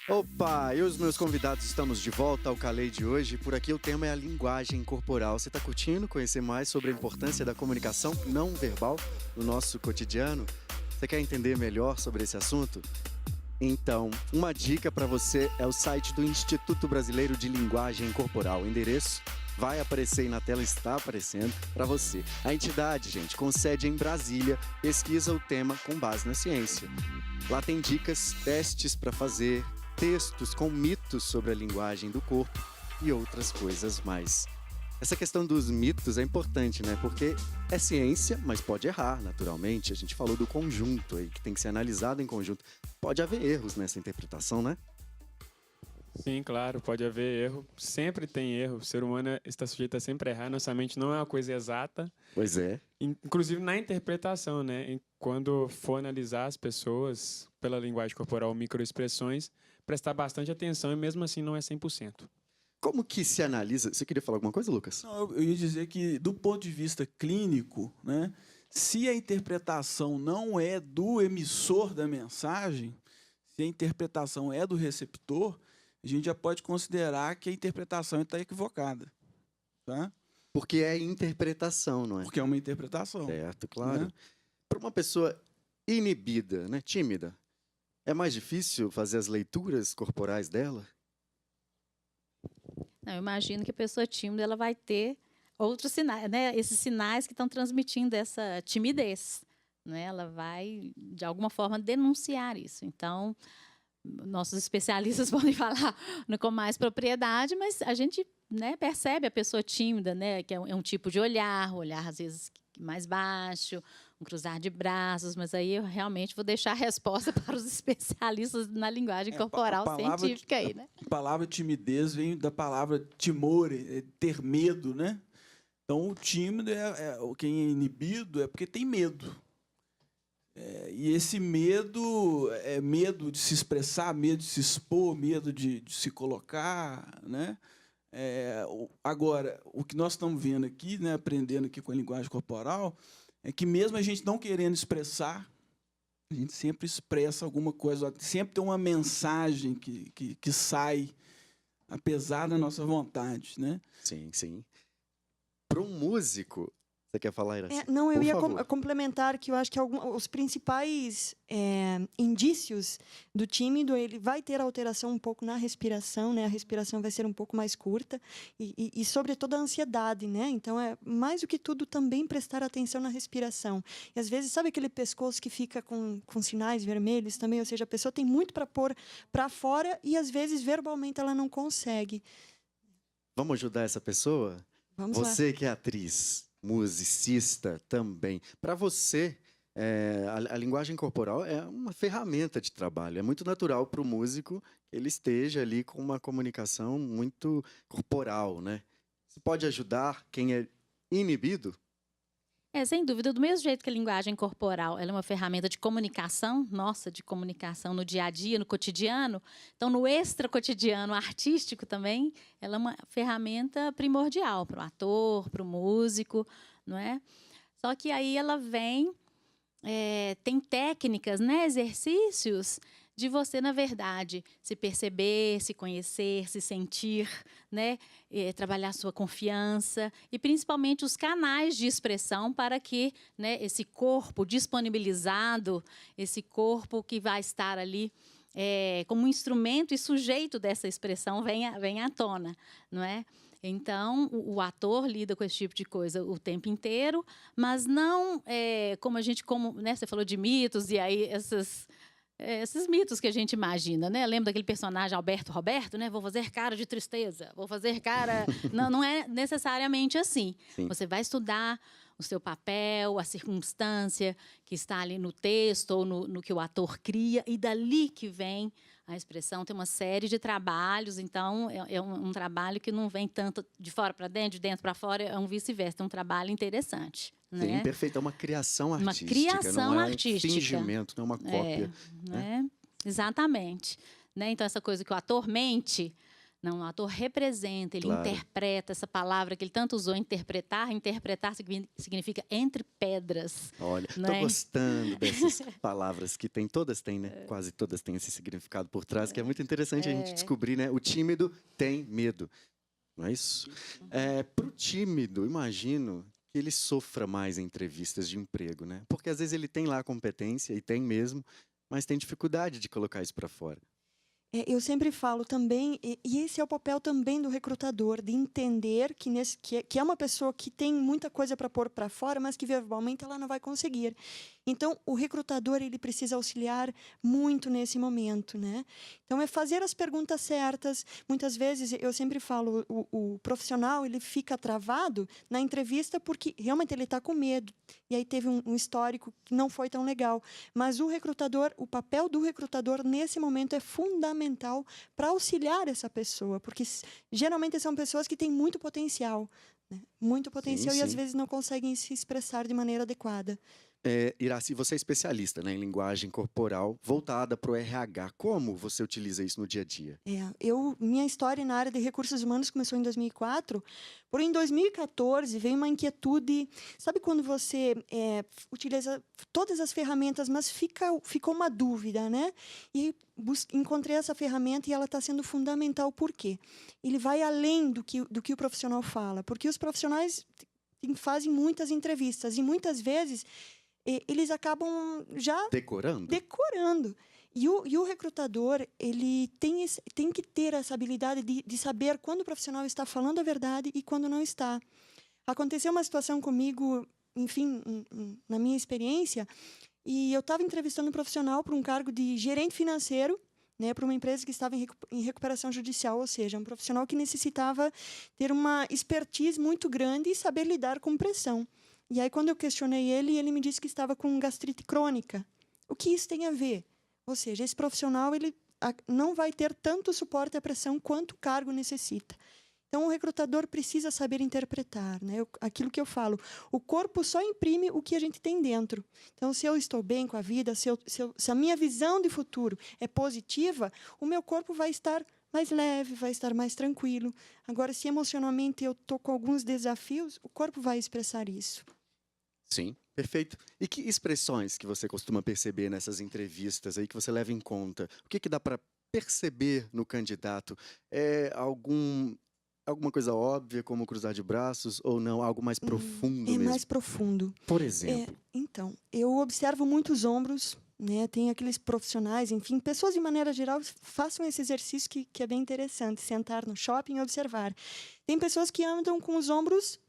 Opa, eu e os meus convidados estamos de volta ao Calei de hoje. Por aqui o tema é a linguagem corporal. Você está curtindo conhecer mais sobre a importância da comunicação não verbal no nosso cotidiano? Você quer entender melhor sobre esse assunto? Então, uma dica para você é o site do Instituto Brasileiro de Linguagem Corporal. O endereço vai aparecer aí na tela, está aparecendo para você. A entidade, gente, com sede em Brasília, pesquisa o tema com base na ciência. Lá tem dicas, testes para fazer, textos com mitos sobre a linguagem do corpo e outras coisas mais. Essa questão dos mitos é importante, né? Porque é ciência, mas pode errar, naturalmente. A gente falou do conjunto aí, que tem que ser analisado em conjunto. Pode haver erros nessa interpretação, né? Sim, claro, pode haver erro. Sempre tem erro. O ser humano está sujeito a sempre errar. Nossa mente não é uma coisa exata. Pois é. Inclusive na interpretação, né? Quando for analisar as pessoas pela linguagem corporal, microexpressões, prestar bastante atenção e mesmo assim não é 100%. Como que se analisa? Você queria falar alguma coisa, Lucas? Não, eu ia dizer que, do ponto de vista clínico, né, se a interpretação não é do emissor da mensagem, se a interpretação é do receptor, a gente já pode considerar que a interpretação está equivocada. Tá? Porque é interpretação, não é? Porque é uma interpretação. Certo, claro. Né? Para uma pessoa inibida, né, tímida, é mais difícil fazer as leituras corporais dela? Não, eu imagino que a pessoa tímida ela vai ter outros sinais, né? Esses sinais que estão transmitindo essa timidez, né? Ela vai de alguma forma denunciar isso. Então, nossos especialistas podem falar com mais propriedade, mas a gente, né, percebe a pessoa tímida, né? Que é um tipo de olhar às vezes mais baixo, um cruzar de braços, mas aí eu realmente vou deixar a resposta para os especialistas na linguagem corporal científica aí, né? A palavra timidez vem da palavra timore, ter medo, né? Então, o tímido quem é inibido é porque tem medo. E esse medo é medo de se expressar, medo de se expor, medo de se colocar, né? Agora, o que nós estamos vendo aqui, né, aprendendo aqui com a linguagem corporal, é que mesmo a gente não querendo expressar, a gente sempre expressa alguma coisa, sempre tem uma mensagem que sai, apesar da nossa vontade, né? Sim, sim. Para um músico, você quer falar, Iraci? Não, eu Por ia favor. complementar que eu acho que os principais indícios do tímido, ele vai ter alteração um pouco na respiração, né? A respiração vai ser um pouco mais curta e sobretudo, a ansiedade, né? Então, mais do que tudo, também prestar atenção na respiração. E, às vezes, sabe aquele pescoço que fica com sinais vermelhos também? Ou seja, a pessoa tem muito para pôr para fora e, às vezes, verbalmente, ela não consegue. Vamos ajudar essa pessoa? Vamos lá. Você que é atriz, musicista também. Para você, a linguagem corporal é uma ferramenta de trabalho. É muito natural para o músico que ele esteja ali com uma comunicação muito corporal, né? Você pode ajudar quem é inibido? Sem dúvida, do mesmo jeito que a linguagem corporal ela é uma ferramenta de comunicação, de comunicação no dia a dia, no cotidiano. Então, no extra cotidiano artístico também, ela é uma ferramenta primordial para o ator, para o músico, não é? Só que aí ela vem, tem técnicas, né, exercícios de você, na verdade, se perceber, se conhecer, se sentir, né? Trabalhar a sua confiança e, principalmente, os canais de expressão para que, né, esse corpo disponibilizado, esse corpo que vai estar ali como um instrumento e sujeito dessa expressão venha à tona, não é? Então, o ator lida com esse tipo de coisa o tempo inteiro, mas não como a gente, né, você falou de mitos e aí esses mitos que a gente imagina, né? Lembra daquele personagem Alberto Roberto, né? Vou fazer cara de tristeza, vou fazer cara... Não é necessariamente assim. Sim. Você vai estudar o seu papel, a circunstância que está ali no texto ou no que o ator cria, e dali que vem a expressão. Tem uma série de trabalhos, então é um trabalho que não vem tanto de fora para dentro, de dentro para fora, é um vice-versa, é um trabalho interessante. Sim, né? perfeito. É uma criação artística. Uma criação não é artística. Um fingimento, não é uma cópia. Exatamente. Né? Então, essa coisa que o ator mente, Não, o ator representa, ele Claro. interpreta essa palavra que ele tanto usou, interpretar. Interpretar significa entre pedras. Olha, Não tô é? gostando dessas palavras que todas têm, né? Quase todas têm esse significado por trás, que é muito interessante a gente descobrir, né? O tímido tem medo, não é isso? Pro tímido, imagino que ele sofra mais em entrevistas de emprego, né? Porque às vezes ele tem lá a competência, e tem mesmo, mas tem dificuldade de colocar isso para fora. Eu sempre falo também, e esse é o papel também do recrutador, de entender que é uma pessoa que tem muita coisa para pôr para fora, mas que verbalmente ela não vai conseguir. Então, o recrutador ele precisa auxiliar muito nesse momento, né? Então, é fazer as perguntas certas. Muitas vezes, eu sempre falo, o profissional ele fica travado na entrevista porque realmente ele está com medo. E aí teve um histórico que não foi tão legal. Mas o papel do recrutador nesse momento é fundamental para auxiliar essa pessoa, porque geralmente são pessoas que têm muito potencial, né? Muito potencial Sim, e às sim. vezes não conseguem se expressar de maneira adequada. Iraci, você é especialista, né, em linguagem corporal voltada para o RH. Como você utiliza isso no dia a dia? Minha história na área de recursos humanos começou em 2004, porém em 2014 veio uma inquietude. Sabe quando você utiliza todas as ferramentas, mas ficou uma dúvida, né? E encontrei essa ferramenta e ela está sendo fundamental. Por quê? Ele vai além do que o profissional fala, porque os profissionais fazem muitas entrevistas e muitas vezes eles acabam já decorando. E o recrutador, ele tem que ter essa habilidade de saber quando o profissional está falando a verdade e quando não está. Aconteceu uma situação comigo, enfim, na minha experiência, e eu estava entrevistando um profissional para um cargo de gerente financeiro, né, para uma empresa que estava em recuperação judicial, ou seja, um profissional que necessitava ter uma expertise muito grande e saber lidar com pressão. E aí, quando eu questionei ele me disse que estava com gastrite crônica. O que isso tem a ver? Ou seja, esse profissional ele não vai ter tanto suporte à pressão quanto o cargo necessita. Então, o recrutador precisa saber interpretar, né? Aquilo que eu falo, o corpo só imprime o que a gente tem dentro. Então, se eu estou bem com a vida, se a minha visão de futuro é positiva, o meu corpo vai estar mais leve, vai estar mais tranquilo. Agora, se emocionalmente eu estou com alguns desafios, o corpo vai expressar isso. Sim, perfeito. E que expressões que você costuma perceber nessas entrevistas aí que você leva em conta? O que dá para perceber no candidato? Alguma coisa óbvia, como cruzar de braços, ou não? Algo mais profundo mesmo? Mais profundo. Por exemplo? Então, eu observo muito os ombros, né? Tem aqueles profissionais, enfim, pessoas de maneira geral, façam esse exercício que é bem interessante, sentar no shopping e observar. Tem pessoas que andam com os ombros,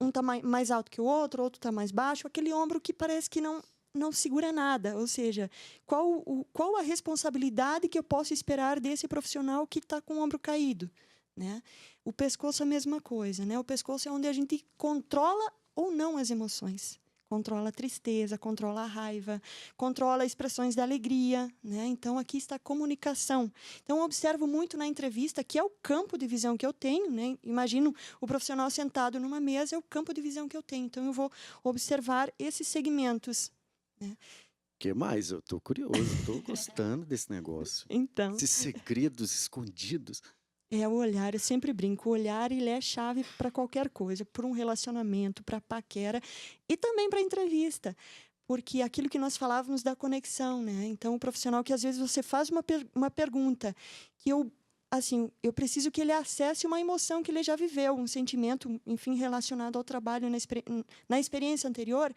um está mais alto que o outro está mais baixo, aquele ombro que parece que não segura nada. Ou seja, qual a responsabilidade que eu posso esperar desse profissional que está com o ombro caído, né? O pescoço é a mesma coisa, né? O pescoço é onde a gente controla ou não as emoções. Controla a tristeza, controla a raiva, controla expressões da alegria, né? Então, aqui está a comunicação. Então, eu observo muito na entrevista, que é o campo de visão que eu tenho, né? Imagino o profissional sentado numa mesa, é o campo de visão que eu tenho. Então, eu vou observar esses segmentos, né? O que mais? Eu estou curioso, estou gostando desse negócio. Então, Esses segredos escondidos. o olhar, eu sempre brinco, o olhar ele é chave para qualquer coisa, para um relacionamento, para paquera e também para entrevista, porque aquilo que nós falávamos da conexão, né? Então, o profissional que às vezes você faz uma pergunta que eu preciso que ele acesse uma emoção que ele já viveu, um sentimento, enfim, relacionado ao trabalho na experiência anterior,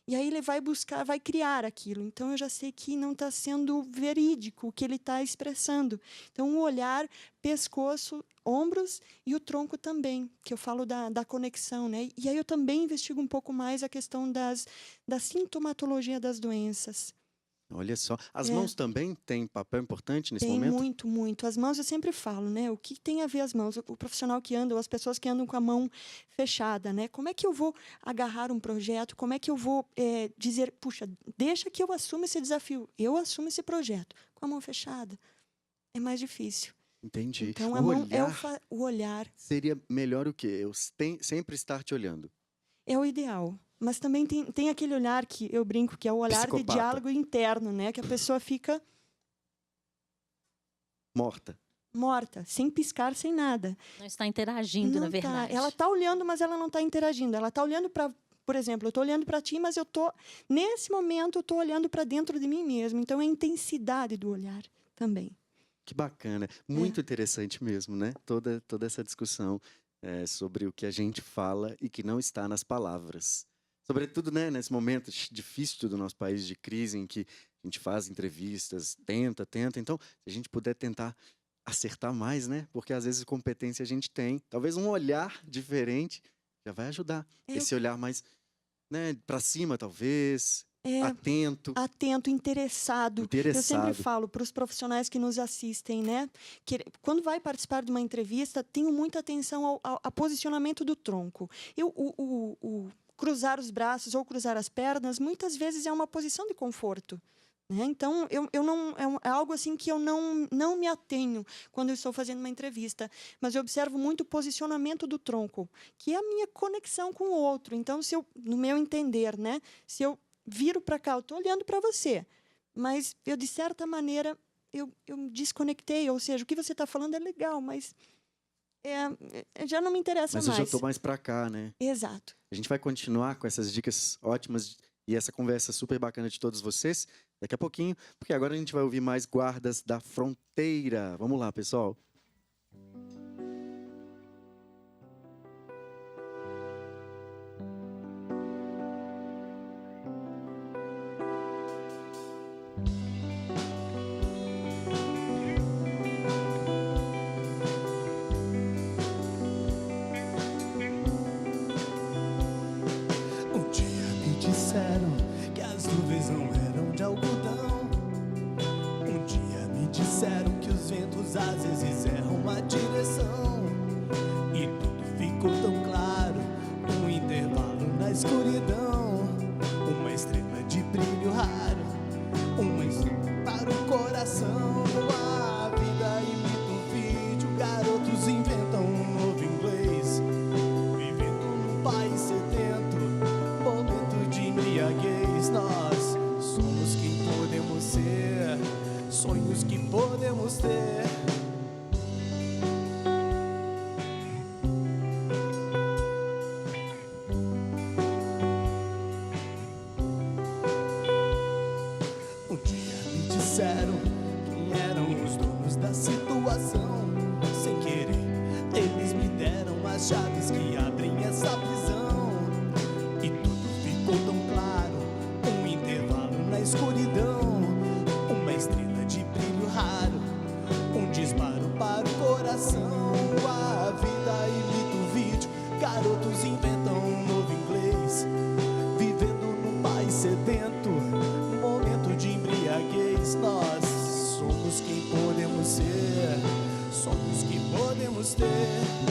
e aí ele vai criar aquilo. Então, eu já sei que não está sendo verídico o que ele está expressando. Então, o olhar, pescoço, ombros e o tronco também, que eu falo da conexão, né? E aí eu também investigo um pouco mais a questão da sintomatologia das doenças. Olha só, as mãos também têm papel importante nesse Tem momento? muito, muito. As mãos eu sempre falo, né? O que tem a ver as mãos? O profissional que anda, ou as pessoas que andam com a mão fechada, né? Como é que eu vou agarrar um projeto? Como é que eu vou dizer, puxa, deixa que eu assuma esse desafio, eu assumo esse projeto. Com a mão fechada, é mais difícil. Entendi. Então, O mão olhar o olhar seria melhor o quê? Eu sempre estar te olhando. é o ideal. Mas também tem aquele olhar que eu brinco, que é o olhar de Psicopata. diálogo interno, né? Que a pessoa fica... Morta. morta, sem piscar, sem nada. Não está interagindo, Não na tá. verdade. Ela está olhando, mas ela não está interagindo. Ela está olhando para, por exemplo, eu estou olhando para ti, mas nesse momento, eu estou olhando para dentro de mim mesmo. Então, é a intensidade do olhar também. Que bacana. Muito interessante mesmo, né? Toda essa discussão sobre o que a gente fala e que não está nas palavras. Sobretudo, né, nesse momento difícil do nosso país, de crise, em que a gente faz entrevistas, tenta. Então, se a gente puder tentar acertar mais, né? Porque às vezes competência a gente tem. Talvez um olhar diferente já vai ajudar. Esse olhar mais, né, para cima, talvez, atento. Atento, interessado. Eu sempre falo para os profissionais que nos assistem, né? Que quando vai participar de uma entrevista, tenham muita atenção ao posicionamento do tronco. O cruzar os braços ou cruzar as pernas, muitas vezes é uma posição de conforto. Né? Então, é algo assim que eu não me atenho quando eu estou fazendo uma entrevista, mas eu observo muito o posicionamento do tronco, que é a minha conexão com o outro. Então, no meu entender, né, se eu viro para cá, eu estou olhando para você, mas eu, de certa maneira, eu desconectei, ou seja, o que você está falando é legal, mas já não me interessa mais. Mas eu já estou mais para cá, né? Exato. A gente vai continuar com essas dicas ótimas e essa conversa super bacana de todos vocês daqui a pouquinho, porque agora a gente vai ouvir mais Guardas da Fronteira. Vamos lá, pessoal. Disseram que as nuvens não eram de algodão. Um dia me disseram que os ventos às vezes erram uma direção. E tudo ficou tão claro, um intervalo na escuridão. Uma estrela de brilho raro, uma estrela para o coração. A vida imita um vídeo, garotos inventam um novo inglês. Vivendo num país sedento, momento de embriaguez. Nós somos quem podemos ser, sonhos que podemos ter. Um dia me disseram quem eram os donos da situação. Sem querer, eles me deram as chaves que abrem essa prisão. E tudo ficou tão claro, um intervalo na escuridão. Uma estrela de brilho raro, um disparo para o coração. A vida imita um vídeo, garotos inventam um novo inglês. Vivendo num país sedento, momento de embriaguez. Nós somos quem podemos ser, sonhos que podemos ter.